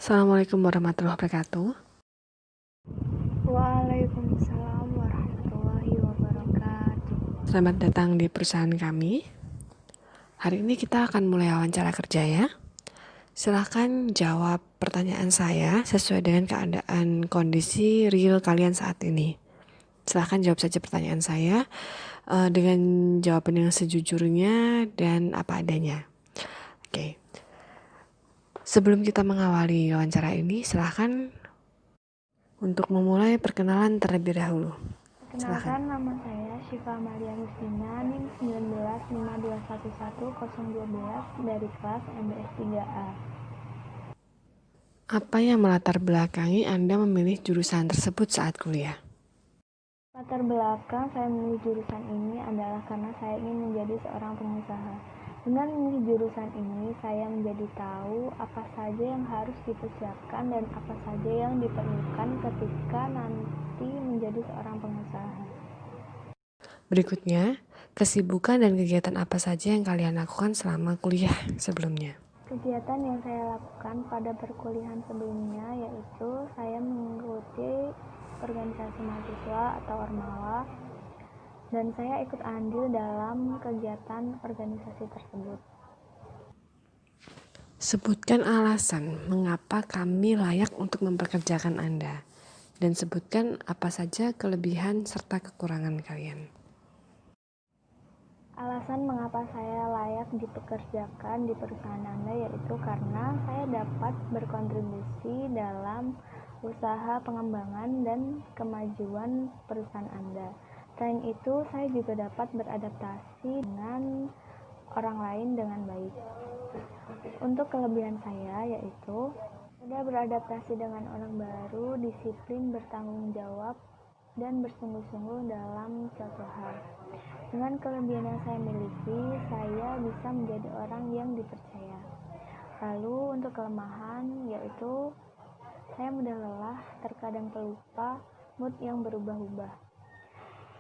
Assalamualaikum warahmatullahi wabarakatuh. Waalaikumsalam warahmatullahi wabarakatuh. Selamat datang di perusahaan kami. Hari ini kita akan mulai wawancara kerja ya. Silahkan jawab pertanyaan saya sesuai dengan keadaan kondisi real kalian saat ini. Silahkan jawab saja pertanyaan saya dengan jawaban yang sejujurnya dan apa adanya. Oke. Sebelum kita mengawali wawancara ini, silahkan untuk memulai perkenalan terlebih dahulu. Perkenalkan, nama saya Syifa Maria Husnina, NIM 1952111012 dari kelas MBS 3A. Apa yang melatar belakangi Anda memilih jurusan tersebut saat kuliah? Latar belakang saya memilih jurusan ini adalah karena saya ingin menjadi seorang pengusaha. Dengan memilih jurusan ini, saya menjadi tahu apa saja yang harus dipersiapkan dan apa saja yang diperlukan ketika nanti menjadi seorang pengusaha. Berikutnya, kesibukan dan kegiatan apa saja yang kalian lakukan selama kuliah sebelumnya? Kegiatan yang saya lakukan pada perkuliahan sebelumnya yaitu saya mengikuti organisasi mahasiswa atau Ormawa, dan saya ikut andil dalam kegiatan organisasi tersebut. Sebutkan alasan mengapa kami layak untuk memperkerjakan Anda, dan sebutkan apa saja kelebihan serta kekurangan kalian. Alasan mengapa saya layak dipekerjakan di perusahaan Anda yaitu karena saya dapat berkontribusi dalam usaha pengembangan dan kemajuan perusahaan Anda. Selain itu, saya juga dapat beradaptasi dengan orang lain dengan baik. Untuk kelebihan saya yaitu mudah beradaptasi dengan orang baru, disiplin, bertanggung jawab, dan bersungguh-sungguh dalam suatu hal. Dengan kelebihan yang saya miliki, saya bisa menjadi orang yang dipercaya. Lalu untuk kelemahan yaitu saya mudah lelah, terkadang pelupa, mood yang berubah-ubah.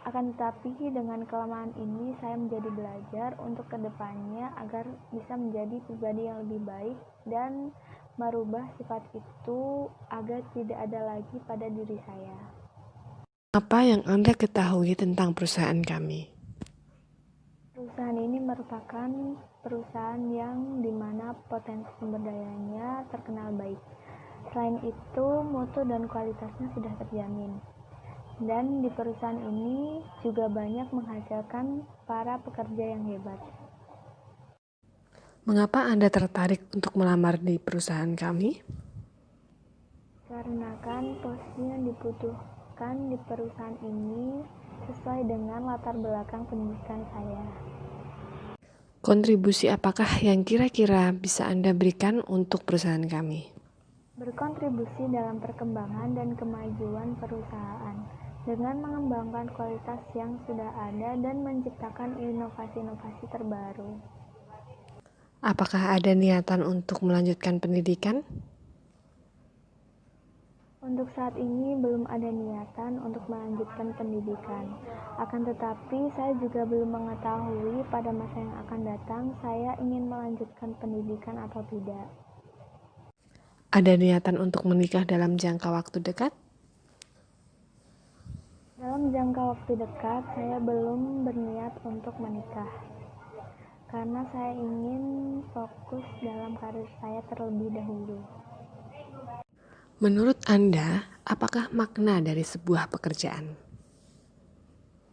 Akan tetapi dengan kelemahan ini saya menjadi belajar untuk kedepannya agar bisa menjadi pribadi yang lebih baik dan merubah sifat itu agar tidak ada lagi pada diri saya. Apa yang Anda ketahui tentang perusahaan kami? Perusahaan ini merupakan perusahaan yang dimana potensi sumber dayanya terkenal baik. Selain itu, mutu dan kualitasnya sudah terjamin. Dan di perusahaan ini juga banyak menghasilkan para pekerja yang hebat. Mengapa Anda tertarik untuk melamar di perusahaan kami? Karena kan posisi yang dibutuhkan di perusahaan ini sesuai dengan latar belakang pendidikan saya. Kontribusi apakah yang kira-kira bisa Anda berikan untuk perusahaan kami? Berkontribusi dalam perkembangan dan kemajuan perusahaan dengan mengembangkan kualitas yang sudah ada dan menciptakan inovasi-inovasi terbaru. Apakah ada niatan untuk melanjutkan pendidikan? Untuk saat ini belum ada niatan untuk melanjutkan pendidikan. Akan tetapi saya juga belum mengetahui pada masa yang akan datang saya ingin melanjutkan pendidikan atau tidak. Ada niatan untuk menikah dalam jangka waktu dekat? Dalam jangka waktu dekat saya belum berniat untuk menikah. Karena saya ingin fokus dalam karir saya terlebih dahulu. Menurut Anda, apakah makna dari sebuah pekerjaan?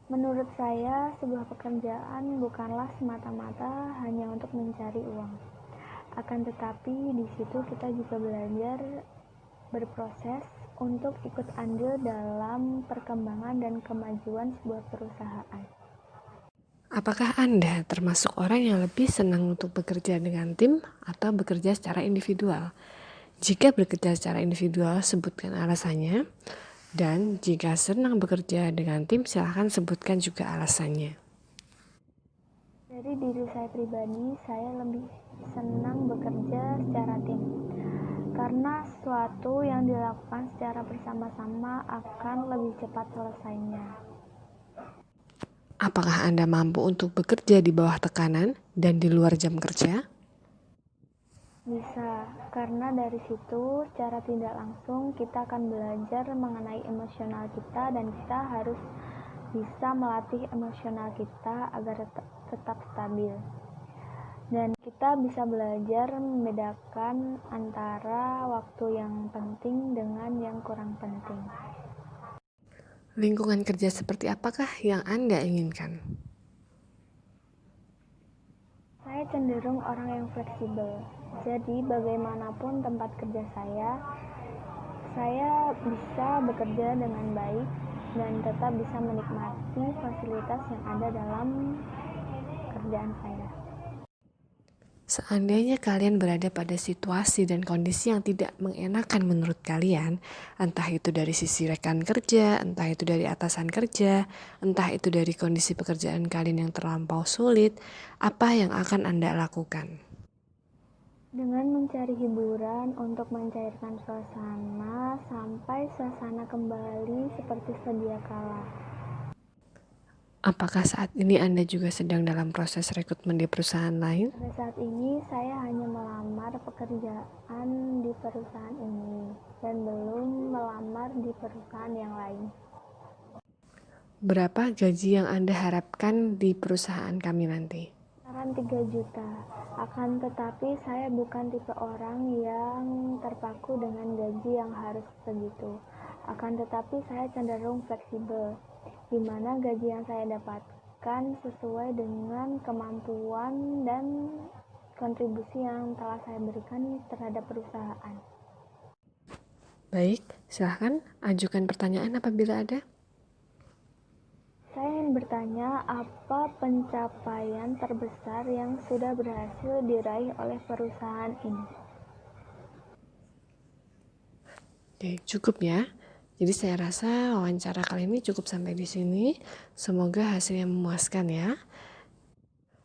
Menurut saya, sebuah pekerjaan bukanlah semata-mata hanya untuk mencari uang. Akan tetapi di situ kita juga belajar berproses untuk ikut andil dalam perkembangan dan kemajuan sebuah perusahaan. Apakah Anda termasuk orang yang lebih senang untuk bekerja dengan tim atau bekerja secara individual? Jika bekerja secara individual, sebutkan alasannya. Dan jika senang bekerja dengan tim, silakan sebutkan juga alasannya. Dari diri saya pribadi, saya lebih senang bekerja secara tim. Karena sesuatu yang dilakukan secara bersama-sama akan lebih cepat selesainya. Apakah Anda mampu untuk bekerja di bawah tekanan dan di luar jam kerja? Bisa, karena dari situ secara tidak langsung kita akan belajar mengenai emosional kita dan kita harus bisa melatih emosional kita agar tetap stabil. Dan kita bisa belajar membedakan antara waktu yang penting dengan yang kurang penting. Lingkungan kerja seperti apakah yang Anda inginkan? Saya cenderung orang yang fleksibel. Jadi bagaimanapun tempat kerja saya bisa bekerja dengan baik dan tetap bisa menikmati fasilitas yang ada dalam kerjaan saya. Seandainya kalian berada pada situasi dan kondisi yang tidak mengenakan menurut kalian, entah itu dari sisi rekan kerja, entah itu dari atasan kerja, entah itu dari kondisi pekerjaan kalian yang terlampau sulit, apa yang akan Anda lakukan? Dengan mencari hiburan untuk mencairkan suasana sampai suasana kembali seperti sedia kala. Apakah saat ini Anda juga sedang dalam proses rekrutmen di perusahaan lain? Pada saat ini saya hanya melamar pekerjaan di perusahaan ini dan belum melamar di perusahaan yang lain. Berapa gaji yang Anda harapkan di perusahaan kami nanti? Saran 3 juta. Akan tetapi saya bukan tipe orang yang terpaku dengan gaji yang harus segitu. Akan tetapi saya cenderung fleksibel, di mana gaji yang saya dapatkan sesuai dengan kemampuan dan kontribusi yang telah saya berikan terhadap perusahaan. Baik, silahkan ajukan pertanyaan apabila ada. Saya ingin bertanya, apa pencapaian terbesar yang sudah berhasil diraih oleh perusahaan ini? Oke, cukup ya. Jadi saya rasa wawancara kali ini cukup sampai di sini. Semoga hasilnya memuaskan ya.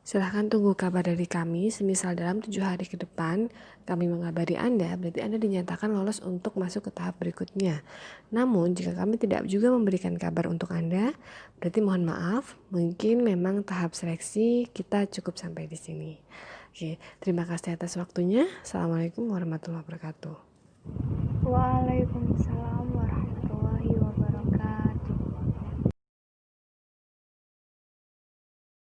Silahkan tunggu kabar dari kami, semisal dalam 7 hari ke depan kami mengabari Anda, berarti Anda dinyatakan lolos untuk masuk ke tahap berikutnya. Namun, jika kami tidak juga memberikan kabar untuk Anda, berarti mohon maaf, mungkin memang tahap seleksi kita cukup sampai di sini. Oke, terima kasih atas waktunya. Assalamualaikum warahmatullahi wabarakatuh. Waalaikumsalam